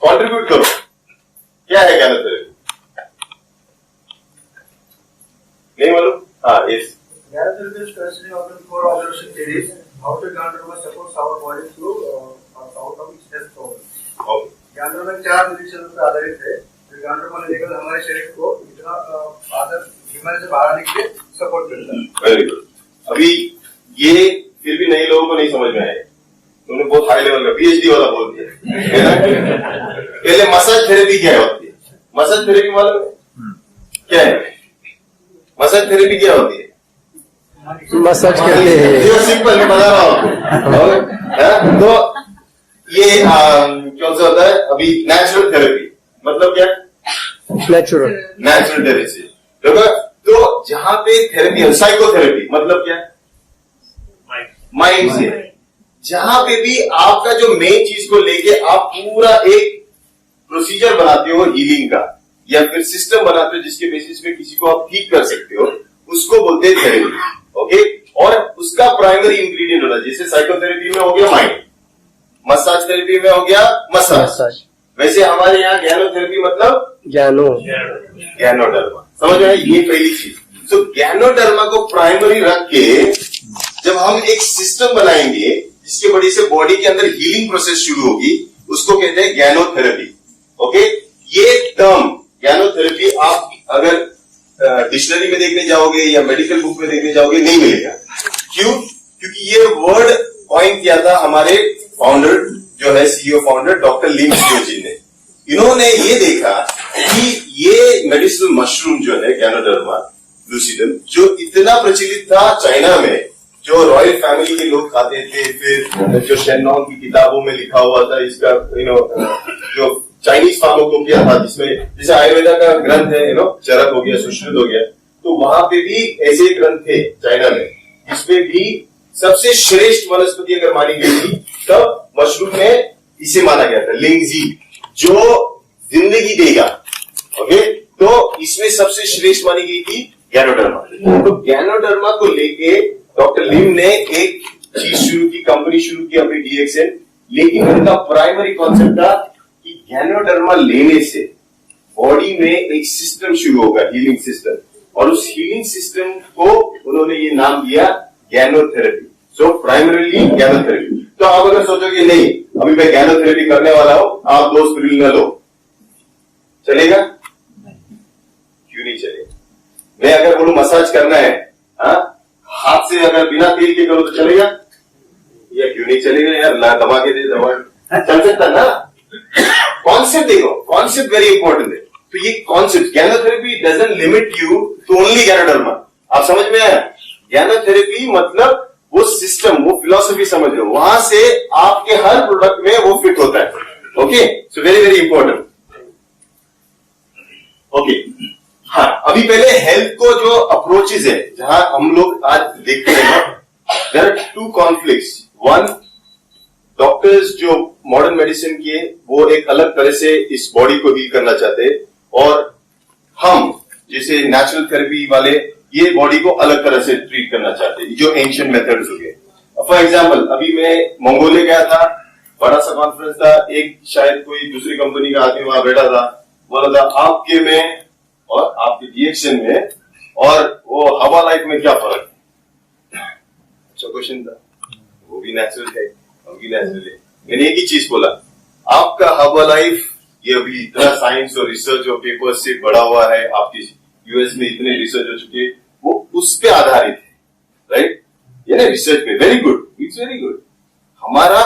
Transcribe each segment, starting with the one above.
Contribute करो, क्या है ज्ञानोथेरेपी? नहीं मालूम? हाँ, yes. Gynotherapy is specially of the core observation theories, how the gynotherapy supports our body through out of its health problem. Okay, Gynotherapy 4 निरीक्षणों पर आधारित है। Gynotherapy लेकर हमारे शरीर को इतना आदत बीमारी से बाहर आने के लिए सपोर्ट करता है। Very good. अभी ये फिर भी नए लोगों को नहीं समझ में आएगा, तुमने बहुत हाई लेवल का PhD वाला बोल दिया है ना? पहले मसाज थेरेपी क्या होती है? मसाज थेरेपी मालूम है क्या है? मसाज थेरेपी क्या होती है? मसाज करते हैं। ये सिंपल मैं बता रहा हूँ। तो ये कौन सा होता है? अभी नेचुरल थेरेपी मतलब क्या? Natural therapy. तो जहां पे थेरेपी है, साइकोथेरेपी मतलब क्या? माइंड से। जहां पे भी आपका जो मेन चीज को लेके आप पूरा एक प्रोसीजर बनाते हो हीलिंग का, या फिर सिस्टम बनाते हो जिसके बेसिस पे किसी को आप ठीक कर सकते हो, उसको बोलते हैं थेरेपी। ओके, और उसका प्राइमरी इंग्रेडिएंट होता है। जैसे साइकोथेरेपी में हो गया माइंड, मसाज थेरेपी में हो गया मसाज। वैसे हमारे यहाँ ज्ञानोथेरेपी मतलब ज्ञानोडर्मा। समझ में? ये पहली चीज। तो ज्ञानोडर्मा को प्राइमरी रख के जब हम एक सिस्टम बनाएंगे जिसके वजह से बॉडी के अंदर हीलिंग प्रोसेस शुरू होगी, उसको कहते हैं ज्ञानोथेरेपी। ओके, ये टर्म ज्ञानोथेरेपी आप अगर डिक्शनरी में देखने जाओगे या मेडिकल बुक में देखने जाओगे नहीं मिलेगा। क्यों? क्योंकि ये वर्ड कॉइन किया था हमारे फाउंडर जो है, CEO फाउंडर डॉक्टर लिम स्योजिन ने। इन्होंने ये देखा कि ये मेडिसिनल मशरूम जो है ज्ञानोडर्मा लूसिडम, जो इतना प्रचलित था चाइना में, जो रॉयल फैमिली के लोग खाते थे, फिर जो शेनॉन की किताबों में लिखा हुआ था इसका जो चाइनीज फार्माकोपिया था, जिसमें जैसे आयुर्वेदा का ग्रंथ है चरक हो गया, सुश्रुत हो गया, तो वहां पे भी ऐसे ग्रंथ थे चाइना में, इसमें भी सबसे श्रेष्ठ वनस्पति अगर मानी गई थी तब मशरूम में इसे माना गया था, लिंगजी, जो जिंदगी देगा। ओके, तो इसमें सबसे श्रेष्ठ मानी गई थी ज्ञानोडर्मा। तो ज्ञानोडर्मा को लेके डॉक्टर लिम ने एक चीज शुरू की, कंपनी शुरू की अपनी DXN, लेकिन उनका प्राइमरी कॉन्सेप्ट था कि ज्ञानोडर्मा लेने से बॉडी में एक सिस्टम शुरू होगा, हीलिंग सिस्टम, और उस हीलिंग सिस्टम को उन्होंने ये नाम दिया ज्ञानोथेरेपी। सो प्राइमरीली ज्ञानोथेरेपी। तो आप अगर सोचोगे नहीं अभी मैं ज्ञानोथेरेपी करने वाला हूं, आप 2 स्प्रिल न लो, चलेगा? क्यों नहीं चलेगा? मैं अगर बोलूं मसाज करना है, हाथ से अगर बिना तेल के करो तो चलेगा? या क्यों नहीं चलेगा यार? ला दबा के दे, दबा चल सकता ना? कॉन्सेप्ट देखो, कॉन्सेप्ट वेरी इंपॉर्टेंट है। तो ये concept ganotherapy doesn't limit you to only ganoderma. आप समझ में आया? ज्ञानोथेरेपी मतलब वो सिस्टम, वो फिलॉसफी समझ लो, वहां से आपके हर प्रोडक्ट में वो फिट होता है। Okay, so very very important. Okay, हाँ, अभी पहले हेल्थ को जो अप्रोचेज है, जहां हम लोग आज देखते हैं, there are 2 conflicts. One, doctors जो मॉडर्न मेडिसिन किए वो एक अलग तरह से इस बॉडी को डील करना चाहते हैं, और हम जैसे नेचुरल थेरेपी वाले ये बॉडी को अलग तरह से ट्रीट करना चाहते हैं, जो एंशिएंट मेथड्स हो गए। फॉर एग्जांपल, अभी मैं मंगोलिया गया था, बड़ा सा कॉन्फ्रेंस था, एक शायद कोई दूसरी कंपनी का आदमी वहां बैठा था, बोला था आपके में और आपके DXN में और वो हवा लाइफ में क्या फर्क है? अच्छा क्वेश्चन था, वो भी नेचुरल है, हम भी नेचुरल है। मैंने एक ही चीज बोला, आपका हवा लाइफ ये अभी इतना साइंस और रिसर्च और पेपर से बढ़ा हुआ है, आपकी US में इतने रिसर्च हो चुके, वो उस पे आधारित है, राइट? ये ना रिसर्च पे, very good, it's very good. हमारा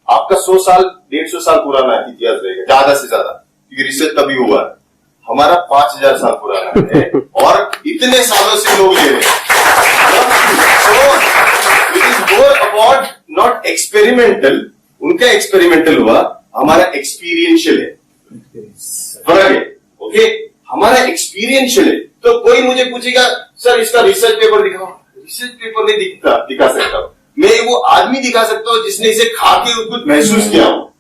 आपका 100 साल 150 साल पुराना इतिहास रहेगा, ज्यादा से ज्यादा, क्योंकि रिसर्च तभी हुआ है। हमारा 5000 साल पुराना है और इतने सालों से लोग ले रहे हैं। It is more about not experimental, उनका एक्सपेरिमेंटल हुआ, हमारा एक्सपीरियंशियल है, फर्क है। ओके, हमारा एक्सपीरियंशियल है। तो कोई मुझे पूछेगा सर इसका रिसर्च पेपर दिखाओ, रिसर्च पेपर नहीं दिखा सकता, मैं वो आदमी दिखा सकता हूं जिसने इसे खा के कुछ महसूस किया हो,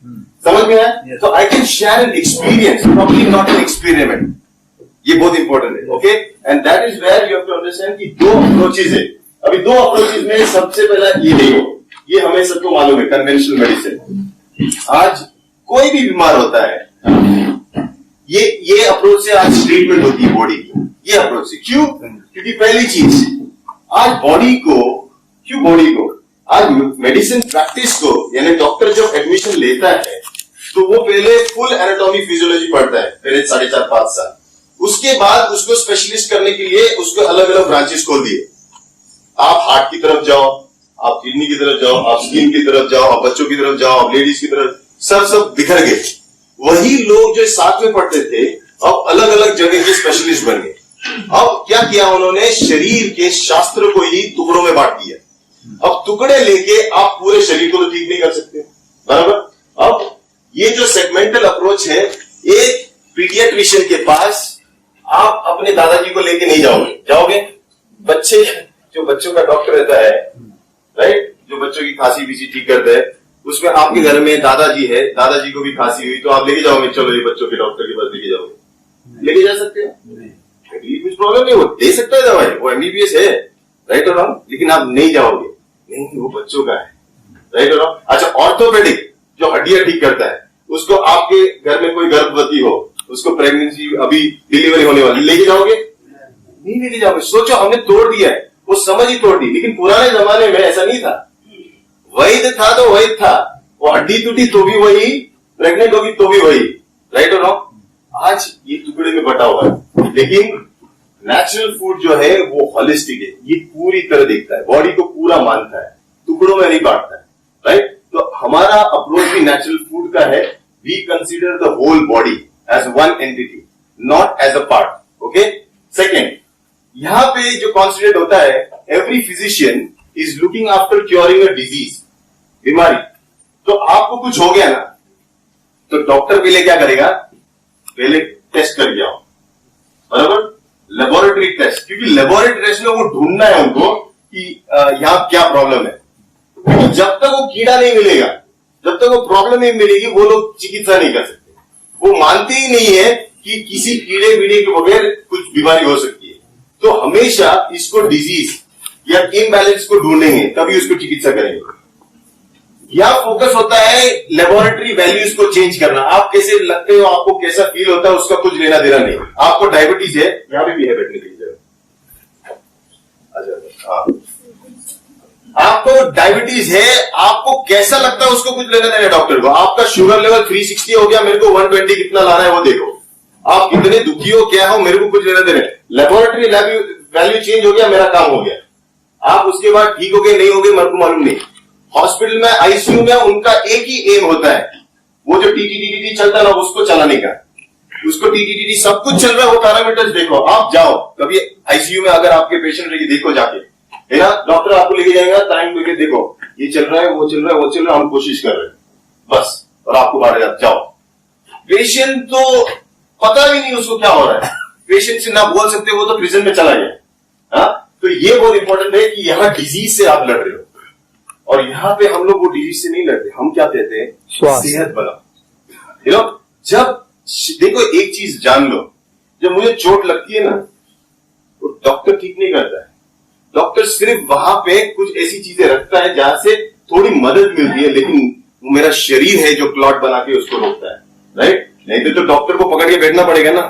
समझ में आया? तो I can share an experience, probably not an experiment. ये बहुत इंपॉर्टेंट है। Okay, and that is where you have to understand कि 2 अप्रोचेज है। अभी 2 अप्रोचेज में सबसे पहला ये देखो, ये हमें सबको मालूम है, कन्वेंशनल मेडिसिन। आज कोई भी बीमार होता है, ये अप्रोच से आज ट्रीटमेंट होती है बॉडी की, ये अप्रोच से। क्यों? क्योंकि पहली चीज आज बॉडी को आज मेडिसिन प्रैक्टिस को, यानी डॉक्टर जब एडमिशन लेता है तो वो पहले फुल एनाटॉमी फिजियोलॉजी पढ़ता है पहले 4.5-5 साल। उसके बाद उसको स्पेशलिस्ट करने के लिए उसको अलग अलग ब्रांचेस खोल दिए। आप हार्ट की तरफ जाओ, आप किडनी की तरफ जाओ, आप स्किन की तरफ जाओ, आप बच्चों की तरफ जाओ, आप लेडीज की तरफ, सब बिखर गए। वही लोग जो साथ में पढ़ते थे अब अलग अलग जगह के स्पेशलिस्ट बन गए। अब क्या किया उन्होंने? शरीर के शास्त्र को ही टुकड़ों में बांट दिया। अब टुकड़े लेके आप पूरे शरीर को तो ठीक नहीं कर सकते, बराबर। अब ये जो सेगमेंटल अप्रोच है, एक पीडियाट्रिशियन के पास आप अपने दादाजी को लेके नहीं जाओगे। बच्चों का डॉक्टर रहता है, राइट, जो बच्चों की खांसी बीसी ठीक करता है, उसमें आपके घर में दादाजी है, दादाजी को भी खांसी हुई तो आप लेके जाओगे, चलो ये बच्चों के डॉक्टर के पास लेके जाओगे, लेके जा सकते हो? कुछ प्रॉब्लम नहीं, वो दे सकता है दवाई, वो एमबीबीएस है, राइट और रॉन्ग, लेकिन आप नहीं जाओगे, नहीं वो बच्चों का है, राइट और रॉन्ग। अच्छा, ऑर्थोपेडिक जो हड्डियां ठीक करता है, उसको आपके घर में कोई गर्भवती हो, उसको प्रेगनेंसी अभी डिलीवरी होने वाली, लेके जाओगे? नहीं लेके जाओगे। सोचो, हमने तोड़ दिया है, वो समझ ही तोड़ दी। लेकिन पुराने जमाने में ऐसा नहीं था, वैध था तो वैध था, वो हड्डी टूटी तो भी वही, प्रेग्नेंट होगी तो भी वही, राइट और रॉन्ग। आज ये टुकड़े में बटा हुआ है, लेकिन नेचुरल फूड जो है वो होलिस्टिक है, ये पूरी तरह देखता है, बॉडी को पूरा मानता है, टुकड़ों में नहीं बांटता है, राइट। तो हमारा अप्रोच भी नेचुरल फूड का है। We consider the whole body as one entity, not as a part, okay. Second, यहां पे जो कॉन्सिडर्ड होता है, every physician is looking after curing a disease, बीमारी। तो आपको कुछ हो गया ना, तो डॉक्टर पहले क्या करेगा? पहले टेस्ट करके आओ, बराबर, लेबोरेटरी टेस्ट, क्योंकि लेबोरेटरी टेस्ट में वो ढूंढना है उनको कि यहां क्या प्रॉब्लम है। क्योंकि जब तक वो कीड़ा नहीं मिलेगा, जब तक वो प्रॉब्लम नहीं मिलेगी, वो लोग चिकित्सा नहीं कर सकते। वो मानते ही नहीं है कि किसी कीड़े बीड़े के बगैर कुछ बीमारी हो सकती है। तो हमेशा इसको डिजीज या इम्बैलेंस को ढूंढेंगे, तभी उसको चिकित्सा करेंगे। यहां फोकस होता है लेबोरेटरी वैल्यूज को चेंज करना। आप कैसे लगते हो, आपको कैसा फील होता है, उसका कुछ लेना देना नहीं। आपको डायबिटीज है, यहां पे भी है बैठने की जगह। अच्छा, हाँ, आपको डायबिटीज है, आपको कैसा लगता है उसको कुछ लेना देना डॉक्टर को। आपका शुगर लेवल 360 हो गया, मेरे को 120 कितना लाना है वो देखो। आप कितने दुखी हो, क्या हो, मेरे को कुछ लेना देना। लेबोरेटरी वैल्यू चेंज हो गया, मेरा काम हो गया। आप उसके बाद ठीक हो गए नहीं हो गए, मेरे को मालूम नहीं। हॉस्पिटल में, आईसीयू में उनका एक ही एम होता है, वो जो टीटी चलता है ना, उसको चलाने का। उसको टीटी सब कुछ चल रहा है, वो पैरामीटर्स देखो। आप जाओ कभी आईसीयू में, अगर आपके पेशेंट रहेगी, देखो जाके, है ना, डॉक्टर आपको लेके जाएगा, टाइम लेके देखो, ये चल रहा है, वो चल रहा है, वो चल रहा है, हम कोशिश कर रहे हैं, बस, और आपको बाहर जाओ। पेशेंट तो पता भी नहीं उसको क्या हो रहा है, पेशेंट से ना बोल सकते, वो तो प्रिजन में चला गया। हाँ, तो ये बहुत इंपॉर्टेंट है कि यहां डिजीज से आप लड़ रहे हो, और यहां पे हम लोग वो डिजीज से नहीं लड़ते। हम क्या कहते हैं? सेहत बनाओ। यू नो, जब देखो एक चीज जान लो, जब मुझे चोट लगती है ना, तो डॉक्टर ठीक नहीं करता है। डॉक्टर सिर्फ वहां पे कुछ ऐसी चीजें रखता है जहां से थोड़ी मदद मिलती है, लेकिन वो मेरा शरीर है जो क्लॉट बना के उसको रोकता है, राइट। नहीं तो डॉक्टर को पकड़ के बैठना पड़ेगा ना,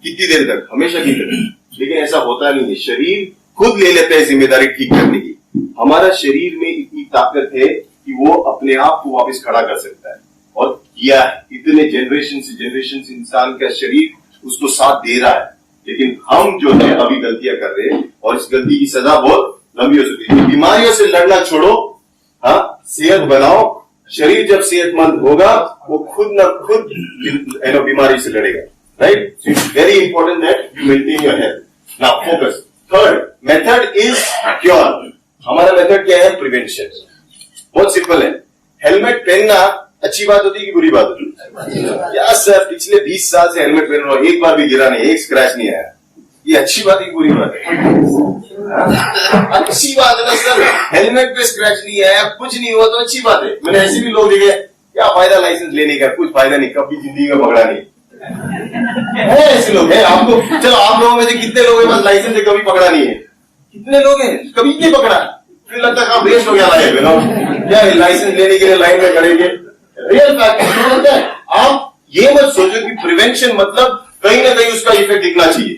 कितनी देर तक, हमेशा की तरह। लेकिन ऐसा होता नहीं है, शरीर खुद ले लेता है जिम्मेदारी ठीक करने की। हमारा शरीर में इतनी ताकत है कि वो अपने आप को वापस खड़ा कर सकता है, और किया है। इतने जनरेशन से इंसान का शरीर उसको साथ दे रहा है। लेकिन हम जो है अभी गलतियां कर रहे हैं, और इस गलती की सजा बहुत लंबी हो सकती है। बीमारियों से लड़ना छोड़ो, हाँ, सेहत बनाओ। शरीर जब सेहतमंद होगा, वो खुद न खुद बीमारी से लड़ेगा, right. So it's very important that you maintain your health. Now focus. Third method is cure. हमारा मेथड क्या है? प्रिवेंशन। बहुत सिंपल है। हेलमेट पहनना अच्छी बात होती है कि बुरी बात होती है? या सर, पिछले 20 साल से हेलमेट पहन रहा हूं, एक बार भी गिरा नहीं, एक स्क्रैच नहीं आया। ये अच्छी बात है कि बुरी बात है? अच्छी बात है ना सर, हेलमेट पे स्क्रैच नहीं आया, कुछ नहीं हुआ तो अच्छी बात है। मैंने ऐसे भी लोग देखे, क्या फायदा लाइसेंस लेने का, कुछ फायदा नहीं, कभी जिंदगी में पकड़ा नहीं है। ऐसे लोग हैं आपको, चलो आप लोगों में से कितने लोगों के पास लाइसेंस है, कभी पकड़ा नहीं है? कितने लोग हैं कभी नहीं पकड़ा? फिर लगता है वेस्ट हो गया लाइफ, क्या लाइसेंस लेने के लिए लाइन में खड़ेंगे, रियल फैक्ट है। आप ये मत सोचो कि प्रिवेंशन मतलब कहीं ना कहीं उसका इफेक्ट दिखना चाहिए।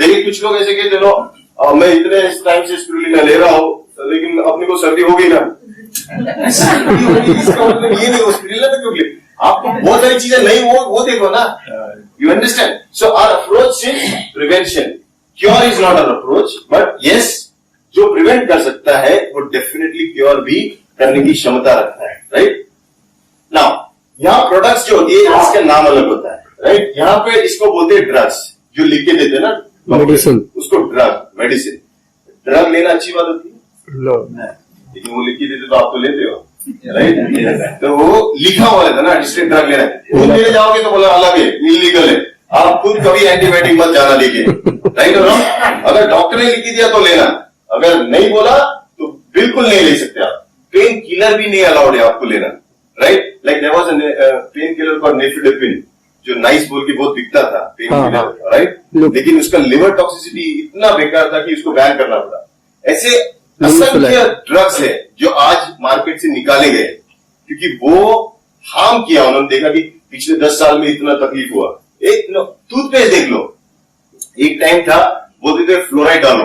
लेकिन कुछ लोग ऐसे कहते नो मैं इतने टाइम से स्पिरुलिना ले रहा हूं लेकिन अपने को सर्दी हो गई ना, इसका मतलब ये नहीं, स्पिरुलिना में क्यों ले? आपको बहुत सारी चीजें नहीं वो देखो ना, you understand. So our approach is prevention, cure is not our approach, but yes जो प्रिवेंट कर सकता है वो डेफिनेटली क्योर भी करने की क्षमता रखता है, राइट। नाउ यहाँ प्रोडक्ट्स जो होती है इसका नाम अलग होता है, राइट। यहाँ पे इसको बोलते हैं ड्रग्स, जो लिख के देते हैं ना मेडिसिन, उसको ड्रग, मेडिसिन। ड्रग लेना अच्छी बात होती है, नो, लेकिन वो लिख के देते तो आप तो लेते हो, राइट। तो वो लिखा हुआ रहता ना, इसलिए ड्रग लेना है। खुद लेने जाओगे तो बोला अलग है, इलीगल है। आप खुद कभी एंटीबायोटिक मत जाना लेके, राइट और रॉन्ग। अगर डॉक्टर ने लिख दिया तो लेना, अगर नहीं बोला तो बिल्कुल नहीं ले सकते आप। पेन किलर भी नहीं अलाउड है आपको लेना, right. Like there was a pain killer for nifedipine, जो नाइस बोल के बहुत बिकता था पेन किलर, राइट। लेकिन उसका लिवर टॉक्सिसिटी इतना बेकार था कि उसको बैन करना पड़ा। ऐसे असंख्य ड्रग्स है जो आज मार्केट से निकाले गए क्योंकि वो हार्म किया। उन्होंने देखा कि पिछले 10 साल में इतना तकलीफ हुआ। एक टूथपेस्ट देख लो, एक टाइम था बोलते थे फ्लोराइड डालो,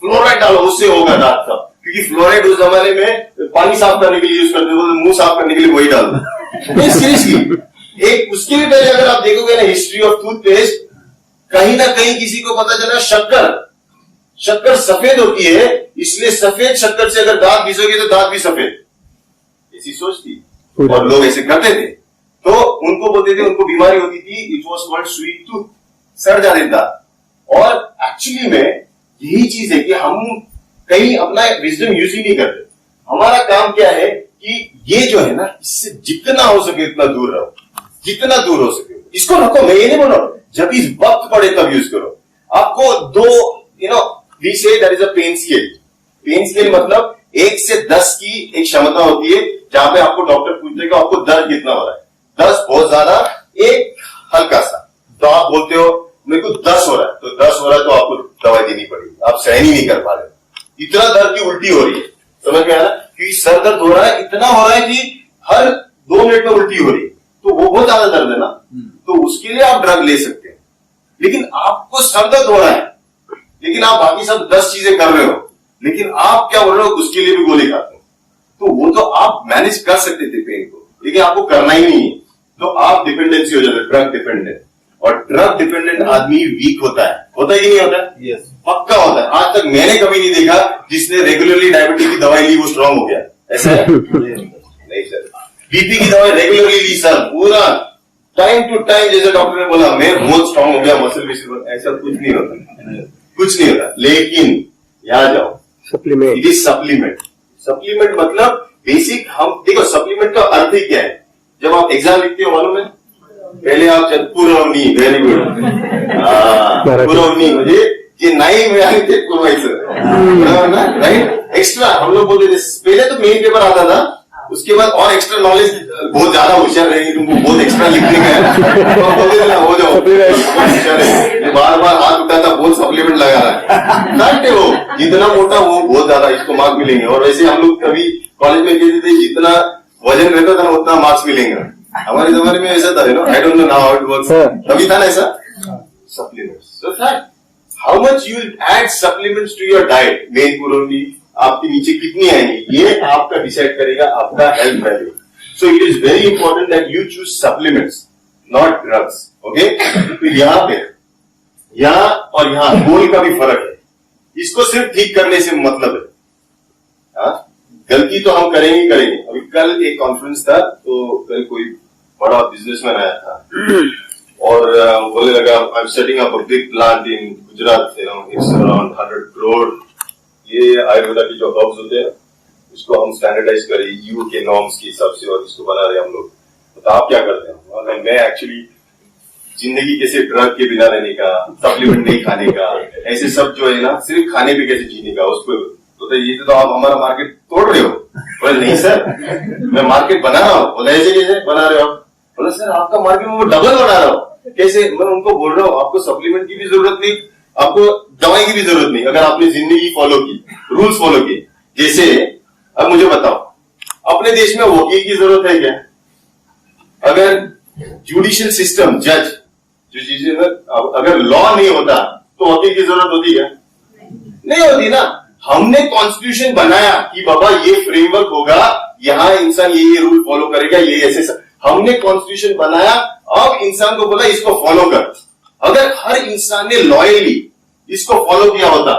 फ्लोराइड डालो उससे होगा दांत साफ, क्योंकि फ्लोराइड उस जमाने में पानी साफ करने के लिए यूज करते थे, मुंह साफ करने के लिए वही डालो। सीरियसली एक उसके भी पहले अगर आप देखोगे ना हिस्ट्री ऑफ टूथपेस्ट, कहीं ना कहीं किसी को पता चला शक्कर सफेद होती है, इसलिए सफेद शक्कर से अगर दांत घिसोगे तो दांत भी सफेद, ऐसी सोच थी और लोग ऐसे करते थे। तो उनको बोलते थे, उनको बीमारी होती थी, it was called sweet tooth, सड़ जाते दांत। और एक्चुअली में यही चीज है कि हम कहीं अपना विजडम यूज ही नहीं करते। हमारा काम क्या है कि ये जो है ना, इससे जितना हो सके उतना दूर रहो, जितना दूर हो सके इसको रखो। मैं ये नहीं बोल रहा हूं जब इस वक्त पड़े तब यूज करो। आपको दो we say that is a pain scale. Pain scale मतलब 1 से 10 की एक क्षमता होती है जहां पे आपको डॉक्टर पूछते कि आपको दर्द कितना हो रहा है। 10 बहुत ज्यादा, 1 हल्का सा। तो आप बोलते हो मेरे को 10 हो रहा है, तो 10 हो रहा है तो आपको दवाई देनी पड़ेगी, आप सहन ही नहीं कर पा रहे। इतना दर्द की उल्टी हो रही है, समझ में आया? क्योंकि सर दर्द हो रहा है, इतना हो रहा है कि हर 2 मिनट में उल्टी हो रही है, तो वो बहुत ज्यादा दर्द है ना, तो उसके लिए आप ड्रग ले सकते हैं। लेकिन आपको सर दर्द हो रहा है, लेकिन आप बाकी सब 10 चीजें कर रहे हो, लेकिन आप क्या बोल रहे हो उसके लिए भी गोली खाते हो, तो वो तो आप मैनेज कर सकते थे पेन को, लेकिन आपको करना ही नहीं है, तो आप डिपेंडेंसी हो जाते, ड्रग डिपेंडेंट। और ड्रग डिपेंडेंट आदमी वीक होता है कि नहीं होता है? yes. पक्का होता है। आज तक मैंने कभी नहीं देखा जिसने रेगुलरली डायबिटीज की दवाई ली वो स्ट्रांग हो गया, ऐसा है? नहीं सर। बीपी की दवाई रेगुलरली ली सर, पूरा टाइम टू टाइम, जैसे डॉक्टर ने बोला मैं बहुत स्ट्रांग हो गया, मसल भी, ऐसा कुछ नहीं होता, कुछ नहीं होता। लेकिन यहां जाओ, supplement, it is supplement. Supplement मतलब बेसिक, हम देखो सप्लीमेंट का अर्थ ही क्या है। जब आप एग्जाम लिखते हो मालूम है, पहले आप पुरवनी, वेरी गुड, पुरवनी म्हणजे जे नाही मिळाले ते पुरवायचं ना, राइट। एक्स्ट्रा हम लोग बोलते थे, पहले तो मेन पेपर आता था, उसके बाद और एक्स्ट्रा नॉलेज, बहुत ज्यादा होशियार रहेंगे तुमको, बहुत एक्स्ट्रा लिखने का है, तो बोलते थे ना हो जाओ होशियार है, बार बार हाथ उठाता, बहुत सप्लीमेंट लगा रहा है, फैक्ट है वो, जितना मोटा वो बहुत ज्यादा इसको मार्क्स मिलेंगे। और वैसे हम लोग कभी कॉलेज में कहते थे जितना वजन रहता था ना उतना मार्क्स मिलेंगे। हमारे जमाने में ऐसा था, I don't know now how it works, तभी था ना ऐसा। Supplements, so that how much you add supplements to your diet, मेन पुरवनी आपके नीचे कितनी आएंगी, ये आपका डिसाइड करेगा आपका health value. So it is very important that you choose supplements, not drugs, okay. तो यहाँ पे, यहाँ और यहाँ गोल का भी फर्क है। इसको सिर्फ ठीक करने से मतलब है, हाँ? गलती तो हम करेंगे। अभी कल एक कॉन्फ्रेंस था, तो कल कोई बड़ा बिजनेसमैन आया था और बोलने लगा I am setting up a big plant in Gujarat, it's around 100 crore. ये आयुर्वेदा के जो हर्ब्स होते हैं उसको हम स्टैंडर्डाइज करें ईयू के नॉर्म्स के हिसाब से, और इसको बना रहे हम लोग। तो आप क्या करते हैं? मैं एक्चुअली जिंदगी कैसे ड्रग के बिना रहने का, सप्लीमेंट नहीं खाने का, ऐसे सब जो है ना, सिर्फ खाने पे कैसे जीने का, उसको तो ये तो आप हमारा मार्केट तोड़ रहे हो। बोले नहीं सर, मैं मार्केट बना रहा हूँ। बोला ऐसे कैसे बना रहे हो आप? बोला सर आपका मार्केट में वो डबल बना रहा हूँ। कैसे? मैं उनको बोल रहा हूँ आपको सप्लीमेंट की भी जरूरत नहीं, आपको दवाई की भी जरूरत नहीं, अगर आपने जिंदगी फॉलो की, रूल्स फॉलो किए। जैसे अब मुझे बताओ, अपने देश में वकील की जरूरत है क्या? अगर जुडिशियल सिस्टम, जुडिशियल अगर लॉ नहीं होता तो वकील की जरूरत होती है? नहीं होती ना। हमने कॉन्स्टिट्यूशन बनाया कि बाबा ये फ्रेमवर्क होगा, यहां इंसान ये रूल फॉलो करेगा, ये ऐसे हमने कॉन्स्टिट्यूशन बनाया, अब इंसान को बोला इसको फॉलो कर। अगर हर इंसान ने लॉयली इसको फॉलो किया होता,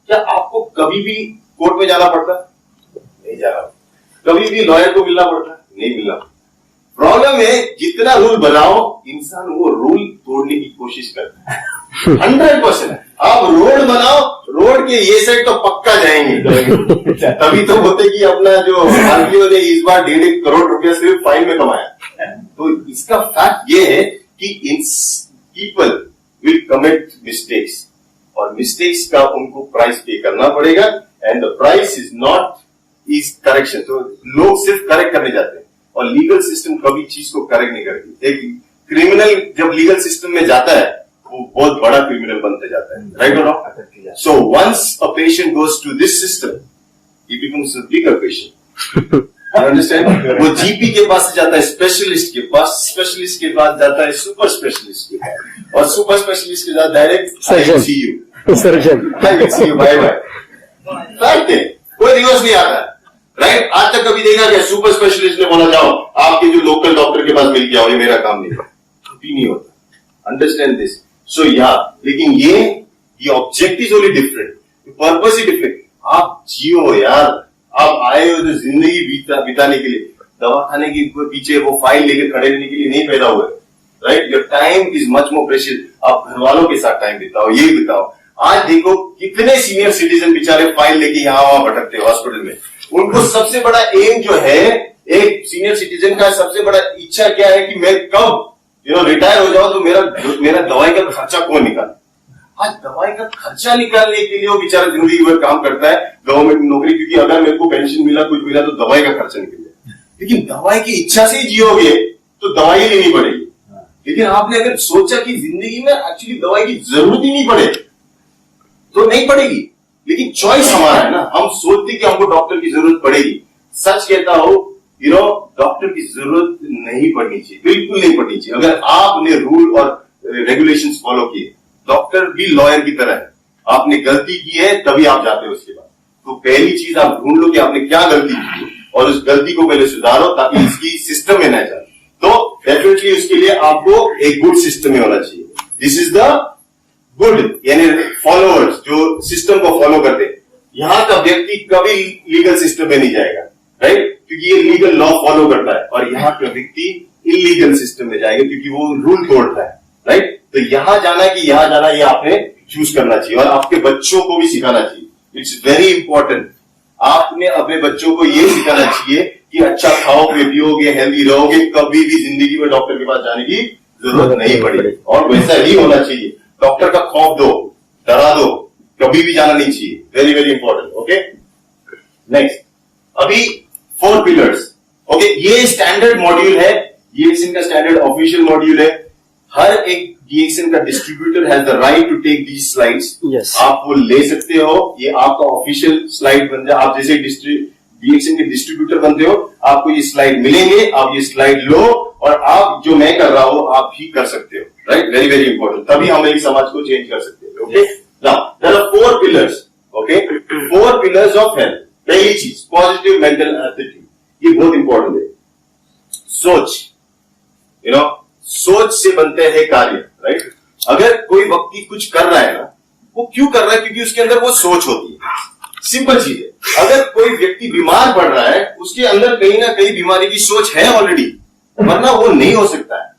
क्या आपको कभी भी कोर्ट में जाना पड़ता? नहीं जाना। कभी भी लॉयर को मिलना पड़ता? नहीं मिलना। प्रॉब्लम है जितना रूल बनाओ इंसान वो रूल तोड़ने की कोशिश करता है। 100%। आप रोड बनाओ, रोड के ये साइड तो पक्का जाएंगे। तभी तो बोलते कि अपना जो आरटीओ ने इस बार 1.5 करोड़ रुपया सिर्फ फाइन में कमाया। तो इसका फैक्ट ये है कि पीपल विल कमिट मिस्टेक्स, और मिस्टेक्स का उनको प्राइस पे करना पड़ेगा, and the price is correction. तो लोग सिर्फ करेक्ट करने जाते हैं, और लीगल सिस्टम कभी चीज को करेक्ट नहीं करती। एक क्रिमिनल जब लीगल सिस्टम में जाता है वो बहुत बड़ा क्रिमिनल बनते जाता है, राइट और not? So once a patient goes to this system, he becomes a bigger patient. Understand? वो जीपी के पास जाता है, स्पेशलिस्ट के पास, स्पेशलिस्ट के पास जाता है सुपर स्पेशलिस्ट के पास, और सुपर स्पेशलिस्ट के साथ direct I will see you surgeon, I will see you, bye bye. Fact है, कोई रिवर्स नहीं आता, राइट? आज तक कभी देखा क्या सुपर स्पेशलिस्ट ने बोला जाओ आपके जो लोकल डॉक्टर के पास मिल के आओ, ये मेरा काम नहीं है? कभी नहीं होता। Understand this. सो लेकिन ये object is only different, purpose he different. आप जियो यार, आप आए हो तो जिंदगी बिताने के लिए, दवाखाने के पीछे वो फाइल लेके खड़े रहने के लिए नहीं पैदा हुए, right? Your time is much more precious. आप घर वालों के साथ टाइम बिताओ, ये बिताओ। आज देखो कितने सीनियर सिटीजन बेचारे फाइल लेके यहाँ वहां भटकते हैं हॉस्पिटल में। उनको सबसे बड़ा एम जो है, एक सीनियर सिटीजन का सबसे बड़ा इच्छा क्या है कि मैं कब रिटायर हो जाओ तो मेरा दवाई का खर्चा कौन निकाले। आज दवाई का खर्चा निकालने के लिए वो बेचारा जिंदगी भर काम करता है, गवर्नमेंट नौकरी, क्योंकि अगर मेरे को पेंशन मिला, कुछ मिला तो दवाई का खर्चा निकल जाए। लेकिन दवाई की इच्छा से ही जियोगे तो दवाई लेनी पड़ेगी। लेकिन आपने अगर सोचा कि जिंदगी में एक्चुअली दवाई की जरूरत ही नहीं पड़े तो नहीं पड़ेगी, लेकिन चॉइस हमारा है ना। हम सोचते कि हमको डॉक्टर की जरूरत पड़ेगी। सच कहता हो, डॉक्टर की जरूरत नहीं पड़नी चाहिए, बिल्कुल नहीं पड़नी चाहिए। अगर आपने रूल और रेगुलेशंस फॉलो किए, डॉक्टर भी लॉयर की तरह है, आपने गलती की है तभी आप जाते हो उसके बाद। तो पहली चीज आप ढूंढ लो कि आपने क्या गलती की है, और उस गलती को पहले सुधारो ताकि इसकी सिस्टम में न जाए। तो डेफिनेटली उसके लिए आपको एक गुड सिस्टम में होना चाहिए। दिस इज द गुड, यानी फॉलोअर्स जो सिस्टम को फॉलो करते हैं। यहां का व्यक्ति कभी लीगल सिस्टम में नहीं जाएगा, राइट? क्योंकि ये लीगल लॉ फॉलो करता है, और यहाँ का व्यक्ति इलीगल सिस्टम में जाएगा क्योंकि वो रूल तोड़ता है, राइट? तो यहां जाना कि यहां जाना, ये आपने चूज करना चाहिए, और आपके बच्चों को भी सिखाना चाहिए। It's very important. आपने अपने बच्चों को ये सिखाना चाहिए कि अच्छा खाओ पियोगे, हेल्दी रहोगे, कभी भी जिंदगी में डॉक्टर के पास जाने की जरूरत नहीं पड़ेगी, और वैसा ही होना चाहिए। डॉक्टर का खौफ दो, डरा दो, कभी भी जाना नहीं चाहिए। Very very important. Okay, next, अभी 4 पिलर्स। ओके, ये स्टैंडर्ड मॉड्यूल है, डीएक्सएन का स्टैंडर्ड ऑफिशियल मॉड्यूल है। हर एक डीएक्सएन का distributor has the right to take these slides. Yes. आप वो ले सकते हो, ये आपका ऑफिशियल स्लाइड बन जाए। आप जैसे डीएक्सएन के डिस्ट्रीब्यूटर बनते हो, आपको ये स्लाइड मिलेंगे, आप ये स्लाइड लो, और आप जो मैं कर रहा हूं आप भी कर सकते हो, राइट? Very very important. तभी हम एक समाज को चेंज कर सकते हैं। Okay, now there are 4 pillars. Okay, 4 pillars of health. पहली चीज, पॉजिटिव मेंटल एटीट्यूड, ये बहुत इंपॉर्टेंट है। सोच, सोच से बनते हैं कार्य, राइट? अगर कोई व्यक्ति कुछ कर रहा है ना, वो क्यों कर रहा है? क्योंकि उसके अंदर वो सोच होती है। सिंपल चीज है। अगर कोई व्यक्ति बीमार पड़ रहा है, उसके अंदर कहीं ना कहीं बीमारी की सोच है ऑलरेडी, वरना वो नहीं हो सकता है।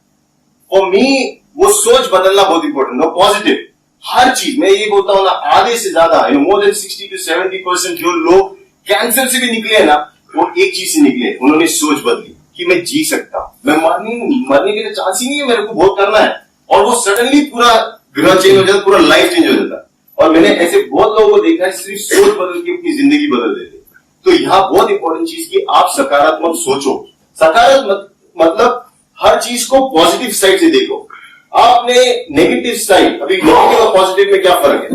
फॉर मी वो सोच बदलना बहुत इंपॉर्टेंट है। पॉजिटिव हर चीज, मैं ये बोलता हूं ना, आधे से ज्यादा, मोर देन 60 to 70% जो लोग कैंसर से भी निकले ना, वो एक चीज से निकले, उन्होंने सोच बदली कि मैं जी सकता हूं, मैं मरने के लिए चांस ही नहीं है, मेरे को बहुत करना है। और वो सडनली पूरा ग्रह चेंज हो जाता, पूरा लाइफ चेंज हो जाता। और मैंने ऐसे बहुत लोगों को देखा है, सिर्फ सोच बदल के अपनी जिंदगी बदल देते। तो यहाँ बहुत इंपॉर्टेंट चीज कि आप सकारात्मक सोचो। सकारात्मक मतलब हर चीज को पॉजिटिव साइड से देखो। आपने नेगेटिव साइड, अभी नेगेटिव और पॉजिटिव में क्या फर्क है?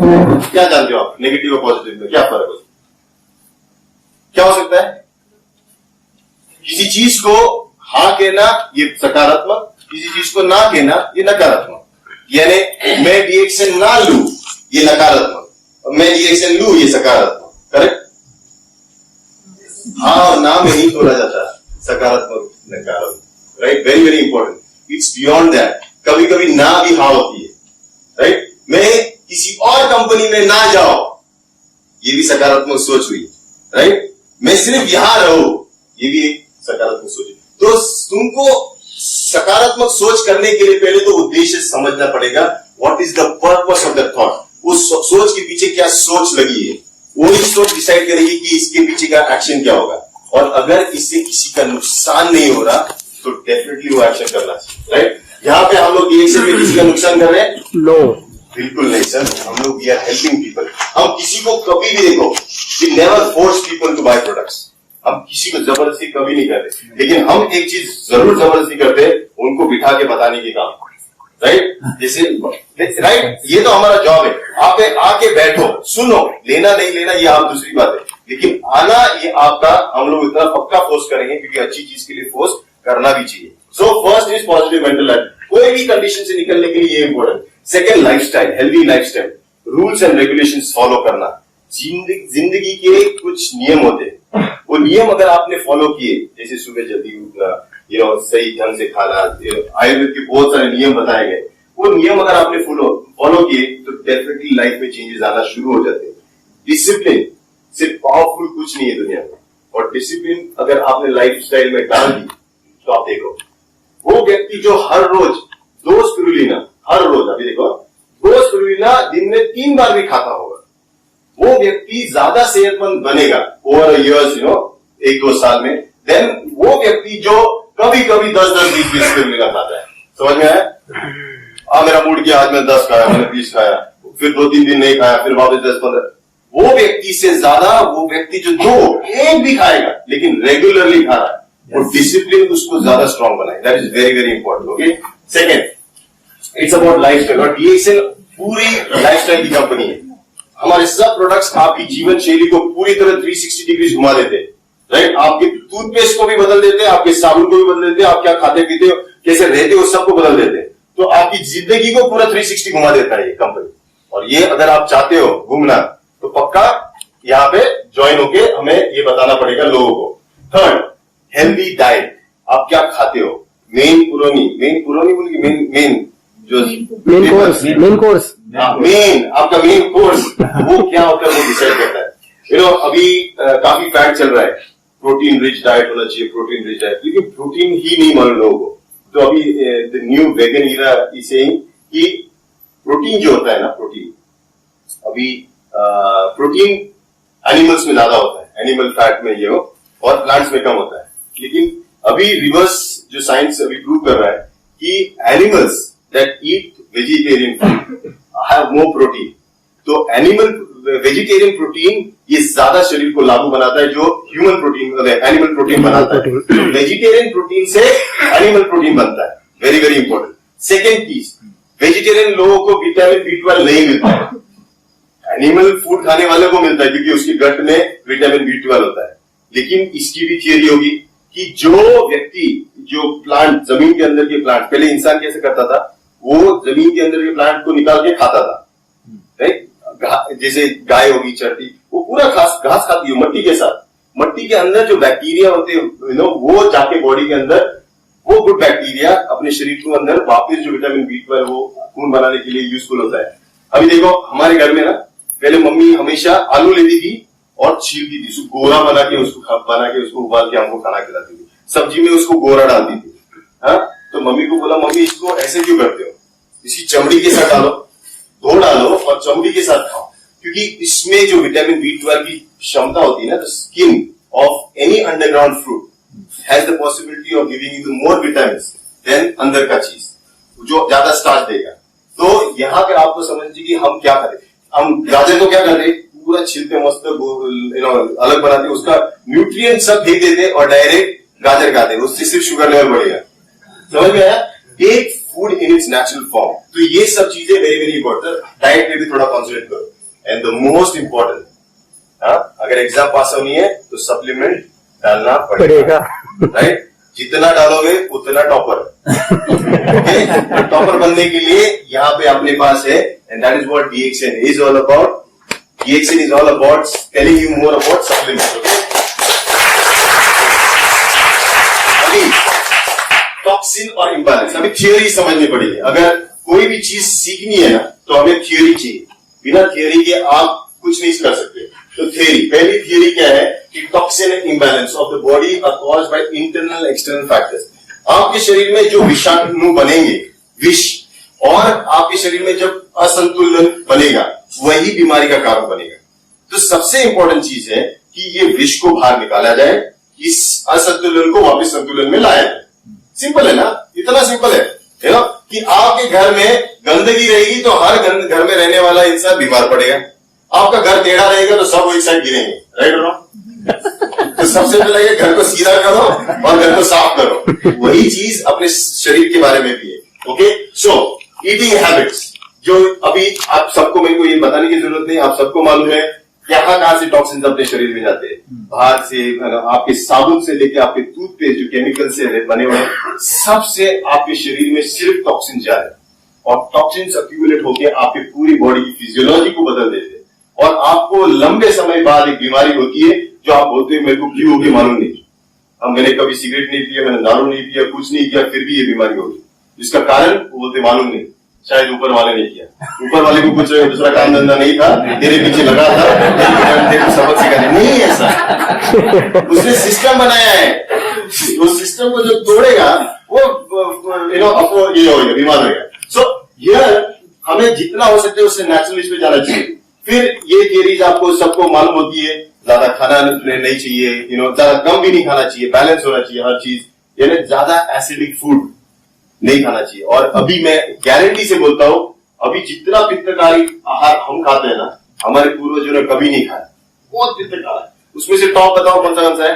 क्या जानते हो आप? नेगेटिव और पॉजिटिव में क्या फर्क है? क्या हो सकता है? किसी चीज को हाँ कहना ये सकारात्मक, किसी चीज को ना कहना ये नकारात्मक। यानी मैं रिएक्शन ना लूं ये नकारात्मक, मैं रिएक्शन लूं ये सकारात्मक। करेक्ट? हाँ और ना में ही तोड़ा जाता है सकारात्मक नकारात्मक। Right? Very very important. It's beyond that. कभी कभी ना भी हाँ होती है। राइट? मैं किसी और कंपनी में ना जाओ, ये भी सकारात्मक सोच हुई। राइट? मैं सिर्फ यहां रहूं, ये भी एक सकारात्मक सोच है। तो तुमको सकारात्मक सोच करने के लिए पहले तो उद्देश्य समझना पड़ेगा। What is the purpose of the thought? उस सोच के पीछे क्या सोच लगी है, वही सोच डिसाइड करेगी कि इसके पीछे का एक्शन क्या होगा। और अगर इससे किसी का नुकसान नहीं हो रहा तो डेफिनेटली वो एक्शन करना चाहिए। राइट? यहाँ पे हम लोग रिएक्शन में किसी का नुकसान कर रहे हैं? नो, बिल्कुल नहीं सर। हम लोग वी आर हेल्पिंग पीपल। हम किसी को कभी भी देखो, we never force people to buy products. हम किसी को जबरदस्ती कभी नहीं करते, लेकिन हम एक चीज जरूर जबरदस्ती करते हैं, उनको बिठा के बताने की काम। राइट? जैसे राइट, ये तो हमारा जॉब है। आप आके बैठो, सुनो, लेना नहीं लेना ये आप दूसरी बात है, लेकिन आना ये आपका। हम लोग इतना पक्का फोर्स करेंगे क्योंकि अच्छी चीज के लिए फोर्स करना भी चाहिए। So first is positive mental life. कोई भी कंडीशन से निकलने के लिए ये important. Second, lifestyle, healthy lifestyle, rules and regulations follow करना। जिंदगी के कुछ नियम होते हैं, वो नियम अगर आपने फॉलो किए, जैसे सुबह जल्दी उठना, सही ढंग से खाना, आयुर्वेद के बहुत सारे नियम बताए गए, वो नियम अगर आपने फॉलो किए तो डेफिनेटली लाइफ में चेंजेस आना शुरू हो जाते हैं। डिसिप्लिन सिर्फ पावरफुल कुछ नहीं है दुनिया में, और डिसिप्लिन अगर आपने लाइफस्टाइल में डाल दी तो आप देखो, वो व्यक्ति जो हर रोज 2 स्पिरुलिना, हर रोज, अभी देखो 2 स्पिरुलिना दिन में 3 बार भी खाता होगा, वो व्यक्ति ज्यादा सेहतमंद बनेगा ओवर इयर्स, 1-2 साल में, देन वो व्यक्ति जो कभी कभी 10-10, 20-20 स्पिरुलिना खाता है। समझ में आया? मेरा मूड किया, आज मैंने 10 खाया, मैंने 20 खाया, फिर 2-3 दिन नहीं खाया, फिर वापस 10-15। वो व्यक्ति से ज्यादा वो व्यक्ति जो 1 भी खाएगा लेकिन रेगुलरली खा रहा है, और डिसिप्लिन उसको ज्यादा स्ट्रांग बनाए। That is very very important. Okay, second, it's about lifestyle. और डीएक्सएल पूरी लाइफस्टाइल की कंपनी है। हमारे सब प्रोडक्ट्स आपकी जीवन शैली को पूरी तरह 360 डिग्री घुमा देते हैं। राइट? आपके टूथपेस्ट को भी बदल देते हैं, आपके साबुन को भी बदल देते हैं, आप क्या खाते पीते हो, कैसे रहते हो, सबको बदल देते हैं। तो आपकी जिंदगी को पूरा 360 घुमा देता है ये कंपनी। और ये अगर आप चाहते हो घूमना तो पक्का यहाँ पे ज्वाइन होके हमें ये बताना पड़ेगा लोगों को। Third, healthy diet. आप क्या खाते हो? मेन पुरोनी बोल के मेन कोर्स, मेन आपका मेन कोर्स वो क्या होता है वो डिसाइड करता है। अभी काफी फैट चल रहा है, प्रोटीन रिच डाइट होना चाहिए, प्रोटीन रिच डाइट, लेकिन प्रोटीन ही नहीं मालूम लोगों को। तो अभी the new vegan era is saying कि प्रोटीन जो होता है ना, प्रोटीन अभी प्रोटीन एनिमल्स में ज्यादा होता है, एनिमल फैट में ये हो, और प्लांट्स में कम होता है। लेकिन अभी रिवर्स जो साइंस अभी प्रूव कर रहा है कि animals that eat vegetarian food have more protein. तो वेजिटेरियन प्रोटीन ये ज्यादा शरीर को लागू बनाता है जो ह्यूमन प्रोटीन, एनिमल प्रोटीन बनाता है। तो वेजिटेरियन प्रोटीन से एनिमल प्रोटीन बनता है। Very very important. सेकेंड चीज, वेजिटेरियन लोगों को विटामिन B12 नहीं मिलता है, एनिमल फूड खाने वाले को मिलता है क्योंकि उसके गट में विटामिन B12 होता है। लेकिन इसकी भी थियरी होगी कि जो व्यक्ति, जो प्लांट, जमीन के अंदर के प्लांट, पहले इंसान कैसे करता था, वो जमीन के अंदर के प्लांट को निकाल के खाता था। राइट? जैसे गाय होगी चरती, वो पूरा घास खाती है मट्टी के साथ। मट्टी के अंदर जो बैक्टीरिया होते हैं वो जाके बॉडी के अंदर वो गुड बैक्टीरिया अपने शरीर को अंदर वापस जो विटामिन B12 वो खून बनाने के लिए यूजफुल होता है। अभी देखो हमारे घर में ना, पहले मम्मी हमेशा आलू लेती थी और छीलती थी, उसको गोरा बना के उसको उबाल के हमको खाना खिलाती थी। सब्जी में उसको गोरा डालती थी। हाँ, तो मम्मी को बोला, मम्मी इसको ऐसे क्यों करते हो, इसकी चमड़ी के साथ डालो, धो डालो और चमड़ी के साथ खाओ, क्योंकि इसमें जो विटामिन B12 की क्षमता होती है ना, the skin of any underground fruit has the possibility of giving you more vitamins than अंदर का चीज जो ज्यादा स्टार्च देगा। तो यहाँ पे आपको समझिए कि हम क्या करें। हम गाजर को क्या करते, पूरा छिलते मस्त अलग बनाते, उसका न्यूट्रिएंट सब दे देते और डायरेक्ट गाजर खाते, उससे सिर्फ शुगर लेवल बढ़ेगा। समझ में आया? Take food in its natural form. तो ये सब चीजें वेरी वेरी इंपॉर्टेंट। डाइट पे भी थोड़ा कॉन्सेंट्रेट करो। एंड द मोस्ट इंपॉर्टेंट, अगर एग्जाम पास होनी है तो सप्लीमेंट डालना पड़ेगा। राइट? जितना डालोगे उतना टॉपर। ओके, टॉपर बनने के लिए यहाँ पे अपने पास है, and that is what DXN is all about. DXN is all about telling you more about supplements. Okay, अभी टॉक्सिन और इम्बैलेंस, अभी थियोरी समझनी पड़ेगी। अगर कोई भी चीज सीखनी है ना तो हमें थियोरी चाहिए, बिना थियोरी के आप कुछ नहीं कर सकते। तो थियोरी, पहली थियोरी क्या है कि toxin and imbalance of the body are caused by internal external factors. आपके शरीर में जो विषाणु बनेंगे, विष, और आपके शरीर में जब असंतुलन बनेगा वही बीमारी का कारण बनेगा। तो सबसे इंपॉर्टेंट चीज है कि ये विष को बाहर निकाला जाए, इस असंतुलन को वापस संतुलन में लाया जाए। सिंपल है ना, इतना सिंपल है ना कि आपके घर में गंदगी रहेगी तो हर घर में रहने वाला इंसान बीमार पड़ेगा। आपका घर टेढ़ा रहेगा तो सब एक साइड गिरेंगे, राइट और रॉन्ग? तो सबसे पहले ये घर को सीधा करो और घर को साफ करो। वही चीज अपने शरीर के बारे में भी है। ओके, सो ईटिंग हैबिट्स, जो अभी आप सबको, मेरे को ये बताने की जरूरत नहीं, आप सबको मालूम है कहां से टॉक्सिन्स अपने शरीर में जाते हैं। बाहर से, आपके साबुन से लेके आपके टूथपेस्ट जो केमिकल से बने हुए हैं, सबसे आपके शरीर में सिर्फ टॉक्सिन जा रहे हैं, और टॉक्सिन्स एक्यूमुलेट होकर आपकी पूरी बॉडी की फिजियोलॉजी को बदल देते हैं, और आपको लंबे समय बाद एक बीमारी होती है जो आप बोलते हैं मेरे को क्यों होगी मालूम नहीं। अब मैंने कभी सिगरेट नहीं पिया, मैंने दारू नहीं पिया, कुछ नहीं किया, फिर भी ये बीमारी होगी। इसका कारण वो बोलते मालूम नहीं, शायद ऊपर वाले ने किया, ऊपर वाले को कुछ दूसरा काम धंधा नहीं था, तेरे पीछे लगा था, तेरे सबक सिखाने नहीं, ऐसा उसने सिस्टम बनाया है। उस सिस्टम को जो तोड़ेगा वो ये होगा, बीमार होगा। सो हियर हमें जितना हो सकता है उससे नेचुरलिस्ट पे जाना चाहिए। फिर ये थियरीज आपको सबको मालूम होती है, ज्यादा खाना नहीं चाहिए, ज्यादा कम भी नहीं खाना चाहिए, बैलेंस होना चाहिए हर चीज, यानी ज्यादा एसिडिक फूड नहीं खाना चाहिए। और अभी मैं गारंटी से बोलता हूं, अभी जितना पित्तकारी आहार हम खाते हैं ना, हमारे पूर्वजों ने कभी नहीं खाया, बहुत पित्तकार है। उसमें से टॉप बताओ कौन सा है?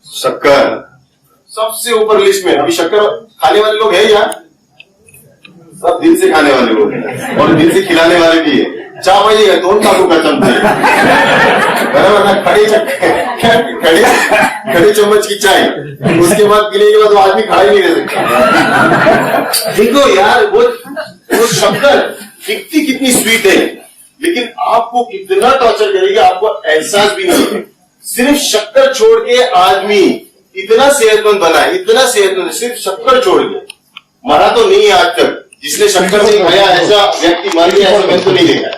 शक्कर, सबसे ऊपर लिस्ट में। अभी शक्कर खाने वाले लोग है या सब दिल से खाने वाले लोग हैं, और दिल से खिलाने वाले भी है। चाह बजेगा तो चाकू का चमचे, बराबर ना, खड़े चम्मच की चाय, उसके बाद पीने के बाद वो आदमी खड़ा ही नहीं रह सकता। देखो यार, वो शक्कर दिखती कितनी स्वीट है, लेकिन आपको कितना टॉर्चर करेगी आपको एहसास भी नहीं है। सिर्फ शक्कर छोड़ के आदमी इतना सेहतमंद बना है, इतना सेहतमंद, सिर्फ शक्कर छोड़ के। मरा तो नहीं आज तक, जिसने शक्कर नहीं खाया ऐसा व्यक्ति मर गया ऐसा मैंने तो नहीं देखा,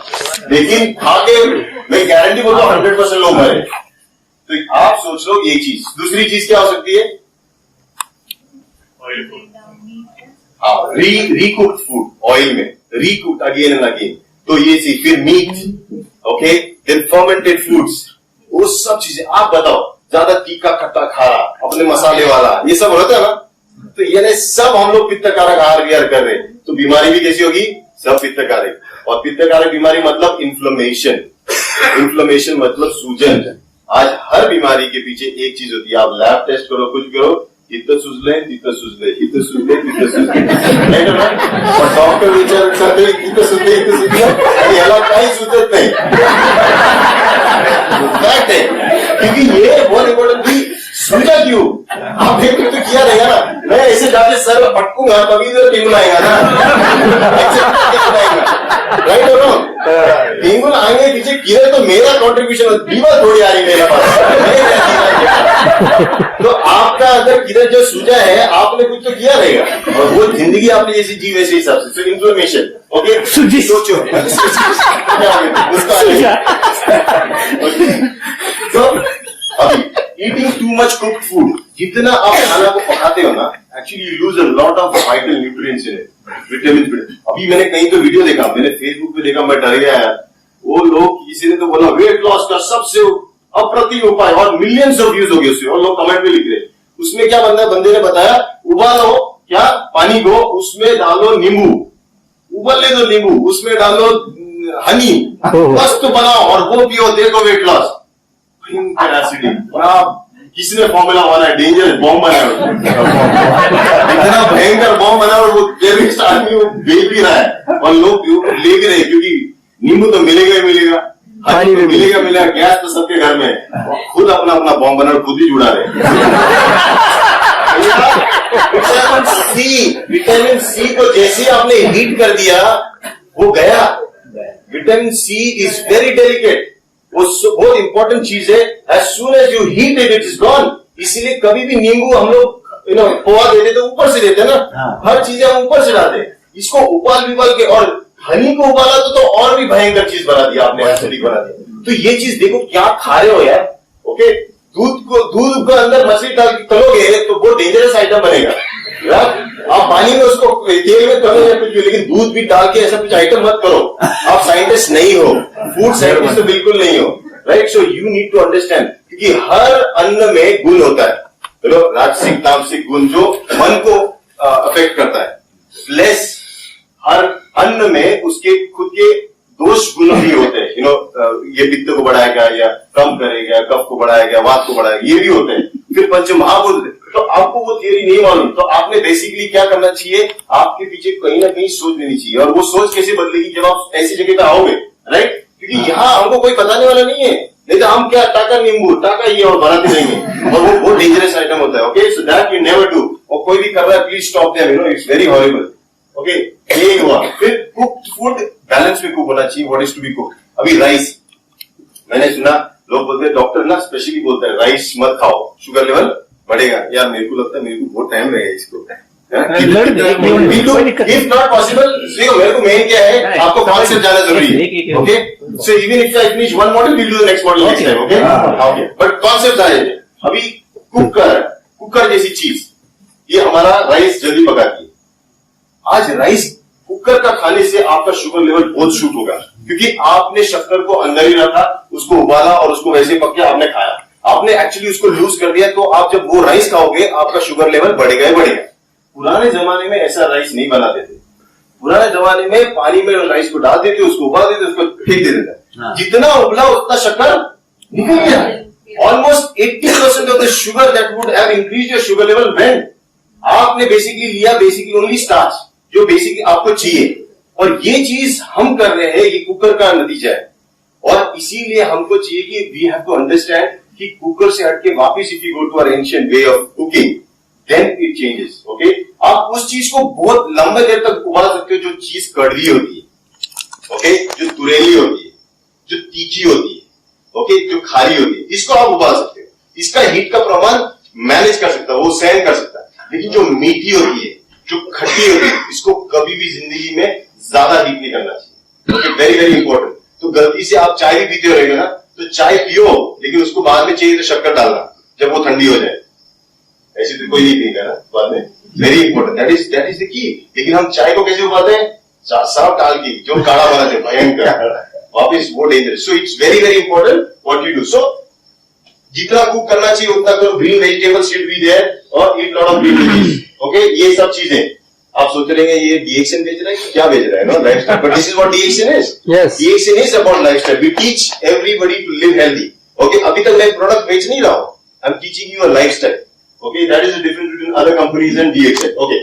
लेकिन खा के मैं गारंटी बोलता हूँ 100% लोग मरे। तो आप सोच लो ये चीज। दूसरी चीज क्या हो सकती है? हाँ, रीकुक्ड फूड, ऑयल में रीकुक्ड अगेन एंड अगेन। तो ये चीज, फिर meat, okay, then fermented foods, वो सब चीजें। आप बताओ, ज्यादा तीखा खट्टा खारा, अपने मसाले वाला, ये सब होता है ना, तो ये सब हम लोग पित्तकारक आहार विहार कर रहे हैं, तो बीमारी भी कैसी होगी? सब पित्तकारक। और पित्तकारक बीमारी मतलब इन्फ्लेमेशन, इन्फ्लेमेशन मतलब सूजन। आज हर बीमारी के पीछे एक चीज होती है, आप लैब टेस्ट करो, कुछ करो, इतना सुझले, इतना सुझले, इतना सुझले, इतना सुझले, और डॉक्टर विचार करते इतना सुझले, इतना सुझले, याला काही सुचत नहीं। फैक्ट है, क्योंकि ये बहुत इंपॉर्टेंट थी। सूझा क्यों? आप एक तो किया रहेगा ना, मैं ऐसे जाके सर पटकूंगा तभी तो टेबल आएगा ना, राइट और रॉन्ग? टेबल आएंगे पीछे गिरे तो मेरा कॉन्ट्रीब्यूशन, बीमार थोड़ी आ रही मेरे पास। तो आपका अगर किधर जो सूझा है, आपने कुछ तो किया रहेगा, और वो जिंदगी आपने जैसी जी वैसे हिसाब से। तो इन्फ्लेमेशन, ओके, सोचो तो अभी eating too much cooked food, जितना आप खाना को पकाते हो ना, actually you lose a lot of vital nutrients in it, vitamin. अभी मैंने कहीं तो वीडियो देखा, मैंने फेसबुक पे देखा, मैं डर गया यार। वो लोग, किसी ने तो बोला वेट लॉस का सबसे अप्रतिम उपाय, और मिलियंस ऑफ व्यूज हो गए उससे, और लोग कमेंट में लिख रहे। उसमें क्या बंदे ने बताया, उबालो क्या पानी को, उसमें डालो नींबू, उबलने दो नींबू, उसमें डालो हनी, मस्त बनाओ और वो पियो, देखो वेट लॉस। किसने फॉर्मूला बना, डेंजरस बॉम्ब बना, इतना भयंकर बॉम्ब बना, और वो टेररिस्ट आदमी वो बेच भी रहा है, और लोग ले भी रहे, क्योंकि नींबू तो मिलेगा ही मिलेगा, पानी तो मिलेगा, गैस तो सबके घर में है, खुद अपना बॉम्ब बना खुद ही जुड़ा रहे। विटामिन सी को जैसे ही आपने हीट कर दिया वो गया। Vitamin C is very delicate, वो बहुत इंपॉर्टेंट चीज है। As soon as you heat it is gone. इसीलिए कभी भी नींबू हम लोग पोहा देते तो ऊपर से देते ना, हर चीजें हम ऊपर से डालते। इसको उबाल के और हनी को उबाला तो और भी भयंकर चीज बना दिया आपने, एसिडिक बना दिया। तो ये चीज देखो क्या खा रहे हो यार। ओके, दूध को अंदर मछली डाल के तलोगे तो बहुत डेंजरस आइटम बनेगा यार। आप पानी में उसको तेल में तलो या कुछ भी, लेकिन दूध भी डाल के ऐसा कुछ आइटम मत करो। आप साइंटिस्ट नहीं हो, फूड साइंटिस्ट तो बिल्कुल नहीं हो, right. So you need to understand, क्योंकि हर अन्न में गुण होता है, चलो राजसिक तामसिक गुण जो मन को अफेक्ट करता है। प्लस हर अन्न में उसके खुद के दोष गुण भी होते हैं। ये पित्त को बढ़ाएगा या कम करेगा, कफ को बढ़ाएगा, वात को बढ़ाएगा, ये भी होते हैं। फिर पंच महाभूत, तो आपको वो थियरी नहीं मालूम, तो आपने बेसिकली क्या करना चाहिए, आपके पीछे कहीं ना कहीं सोच लेनी चाहिए। और वो सोच कैसे बदलेगी जब आप ऐसी जगह पे आओगे, राइट। क्योंकि यहाँ हमको कोई बताने वाला नहीं है, नहीं तो हम क्या टाका नींबू टाका ये और बनाते रहेंगे, और वो बहुत डेंजरस आइटम होता है। Okay, so that you never do. और कोई भी कर रहा है please stop them, it's very horrible. Okay, ये हुआ। फिर कुक्ड फूड बैलेंस में कुक होना चाहिए। What is to be cook? अभी राइस, मैंने सुना लोग बोलते हैं, डॉक्टर ना स्पेशली बोलता है राइस मत खाओ, शुगर लेवल बढ़ेगा। यार मेरे को लगता है मेरे को बहुत टाइम लगेगा इसको। इफ नॉट पॉसिबल, मेरे को मेन क्या है, आपको कॉन्सेप्ट जाना जरूरी है। Okay, so even if I finish one model will do the next model next time. Okay, but concept आ जाए। अभी कुकर जैसी चीज, ये हमारा राइस जल्दी पकाती है। आज राइस कुकर का खाने से आपका शुगर लेवल बहुत शूट होगा, क्योंकि आपने शक्कर को अंदर ही रखा, उसको उबाला और उसको वैसे पक गया, आपने खाया, आपने एक्चुअली उसको लूज कर दिया। तो आप जब वो राइस खाओगे आपका शुगर लेवल बढ़ेगा ही बढ़ेगा। पुराने जमाने में ऐसा राइस नहीं बनाते थे। पुराने जमाने में पानी में राइस को डाल देते, उसको उबाल देते, उसको फेंक दे देते, जितना उबला उतना शक्कर निकल गया। Almost 80% of the sugar that would have increased your sugar level when आपने बेसिकली लिया ओनली स्टार्च, जो बेसिकली आपको चाहिए। और ये चीज हम कर रहे हैं, ये कुकर का नतीजा है। और इसीलिए हमको चाहिए कि वी हैव टू अंडरस्टैंड कि कुकर से हटके वापस if you go to our ancient way of cooking then it changes. Okay, आप उस चीज को बहुत लंबे देर तक उबाल सकते हो जो चीज कड़वी होती है, ओके, जो तुरेली होती है, जो तीखी होती है, ओके, जो खारी होती है, इसको आप उबाल सकते हो। इसका हीट का प्रमाण मैनेज कर सकता है, वो सहन कर सकता है। लेकिन जो मीठी होती है, जो खट्टी होती है, इसको कभी भी जिंदगी में ज्यादा हीट नहीं करना चाहिए। Okay, very very important. तो गलती से आप चाय भी पीते रहेगा ना, तो चाय पियो, लेकिन उसको बाद में चाहिए तो शक्कर डालना जब वो ठंडी हो जाए। ऐसे तो कोई नहीं पीएगा ना बाद में। Very important, that is the key. लेकिन हम चाय को कैसे उबालते हैं? साफ डाल के जो काढ़ा बनाते हैं, भयंकर, वापिस वो dangerous. So it's very very important what you do. So जितना कुक करना चाहिए उतना करो। Green vegetable should be there और eat lot of green veggies. Okay, ये सब चीजें आप सोच रहे हैं ये डीएक्शन बेच रहा है, क्या बेच रहा है ना, lifestyle. But this is what DXN is. Yes. DXN is about lifestyle. We teach everybody to live healthy. Okay, अभी तक मैं प्रोडक्ट बेच नहीं रहा हूं, I am teaching you a lifestyle. Okay, that is the difference between other companies and DXN. Okay,